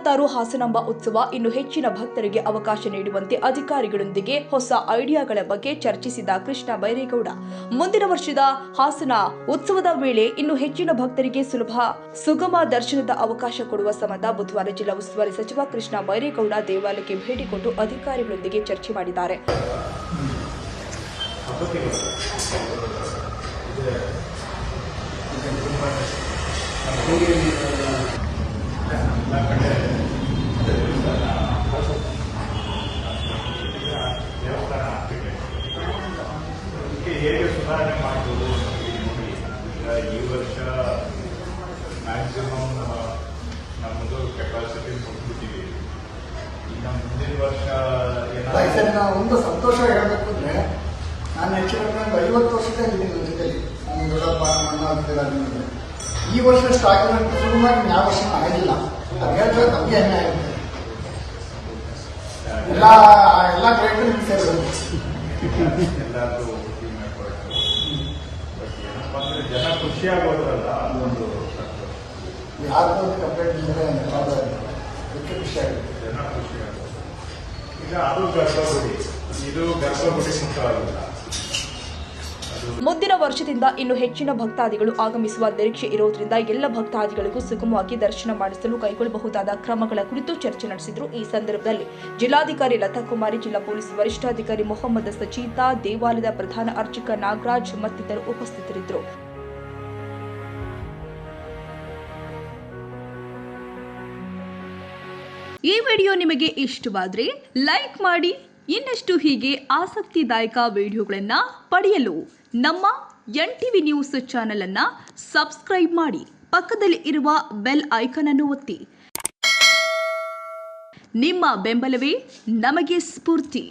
2026 ಹಾಸನಾಂಬ ಉತ್ಸವ ಇನ್ನು ಹೆಚ್ಚಿನ ಭಕ್ತರಿಗೆ ಅವಕಾಶ ನೀಡುವಂತೆ ಅಧಿಕಾರಿಗಳೊಂದಿಗೆ ಹೊಸ ಐಡಿಯಾಗಳ ಬಗ್ಗೆ ಚರ್ಚಿಸಿದ ಕೃಷ್ಣ ಬೈರೇಗೌಡ. ಮುಂದಿನ ವರ್ಷದ ಹಾಸನ ಉತ್ಸವದ ವೇಳೆ ಇನ್ನು ಹೆಚ್ಚಿನ ಭಕ್ತರಿಗೆ ಸುಗಮ ದರ್ಶನದ ಅವಕಾಶ ಕೊಡುವ ಸಂಬಂಧ ಬುಧವಾರ ಜಿಲ್ಲಾ ಉಸ್ತುವಾರಿ ಸಚಿವ ಕೃಷ್ಣ ಬೈರೇಗೌಡ ದೇವಾಲಯಕ್ಕೆ ಭೇಟಿ ಕೊಟ್ಟು ಅಧಿಕಾರಿಗಳೊಂದಿಗೆ ಚರ್ಚೆ ಮಾಡಿದ್ದಾರೆ. ಹೇಗೆ ಸುಧಾರಣೆ ಮಾಡ್ಬೋದು ಈ ವರ್ಷ ಮ್ಯಾಕ್ಸಿಮಮ್ ನಮ್ಮದು ಕೆಪಾಸಿಟಿ ಕೊಟ್ಬಿಟ್ಟಿದ್ದೀವಿ. ಇನ್ನು ಮುಂದಿನ ವರ್ಷ ಒಂದು ಸಂತೋಷ ಹೇಳಬೇಕು ಅಂದರೆ, ನಾನು ಹೆಚ್ಚಿನ 50 ವರ್ಷದ ಇದ್ದೀನಿ ನನ್ನ ಜೊತೆಲಿ. ನಾನು ದೊಡ್ಡಪ್ಪ ಮಣ್ಣ ಅಂತಿದ್ದಾರೆ. ಈ ವರ್ಷ ಸ್ಟಾಕ್ ಶುರುವಾಗಿ ಯಾವ ವರ್ಷ ಆಗಿಲ್ಲ. ಅದು ಹೇಳಿದ್ರೆ ನಮಗೆ ಹೆಮ್ಮೆ ಆಗುತ್ತೆ. ಎಲ್ಲ ಕ್ರೆಡಿಟ್ ನಿಮ್ಗೆ ಸೇರಿದ್ರು. ಎಲ್ಲರೂ ಜನ ಖುಷಿಯಾಗೋದ್ರಲ್ಲ, ಅದೊಂದು ಯಾರ್ದು ಕಂಪ್ಲೇಂಟ್ ಇದ್ದರೆ ಅದಕ್ಕೆ ಖುಷಿ ಆಗುತ್ತೆ. ಜನ ಖುಷಿಯಾಗೋದು. ಈಗ ಅದು ಗರ್ಭಗುಡಿ, ಇದು ಗರ್ಭಗುಡಿ ಮುಖ್ಯವಾಗಿಲ್ಲ. ಮುಂದಿನ ವರ್ಷದಿಂದ ಇನ್ನು ಹೆಚ್ಚಿನ ಭಕ್ತಾದಿಗಳು ಆಗಮಿಸುವ ನಿರೀಕ್ಷೆ ಇರುವುದರಿಂದ ಎಲ್ಲ ಭಕ್ತಾದಿಗಳಿಗೂ ಸುಗಮವಾಗಿ ದರ್ಶನ ಮಾಡಿಸಲು ಕೈಗೊಳ್ಳಬಹುದಾದ ಕ್ರಮಗಳ ಕುರಿತು ಚರ್ಚೆ ನಡೆಸಿದರು. ಈ ಸಂದರ್ಭದಲ್ಲಿ ಜಿಲ್ಲಾಧಿಕಾರಿ ಲತಾ ಕುಮಾರಿ, ಜಿಲ್ಲಾ ಪೊಲೀಸ್ ವರಿಷ್ಠಾಧಿಕಾರಿ ಮೊಹಮ್ಮದ್ ಸಚೀತಾ, ದೇವಾಲಯದ ಪ್ರಧಾನ ಅರ್ಚಕ ನಾಗರಾಜ್ ಮತ್ತಿತರರು ಉಪಸ್ಥಿತರಿದ್ದರು. ಈ ವಿಡಿಯೋ ನಿಮಗೆ ಇಷ್ಟವಾದರೆ ಲೈಕ್ ಮಾಡಿ. ಇನ್ನಷ್ಟು ಹೀಗೆ ಆಸಕ್ತಿದಾಯಕ ವಿಡಿಯೋಗಳನ್ನು ಪಡೆಯಲು ನಮ್ಮ NTV ನ್ಯೂಸ್ ಚಾನೆಲ್ ಅನ್ನು ಸಬ್ಸ್ಕ್ರೈಬ್ ಮಾಡಿ. ಪಕ್ಕದಲ್ಲಿ ಇರುವ ಬೆಲ್ ಐಕಾನ್ ಅನ್ನು ಒತ್ತಿ. ನಿಮ್ಮ ಬೆಂಬಲವೇ ನಮಗೆ ಸ್ಫೂರ್ತಿ.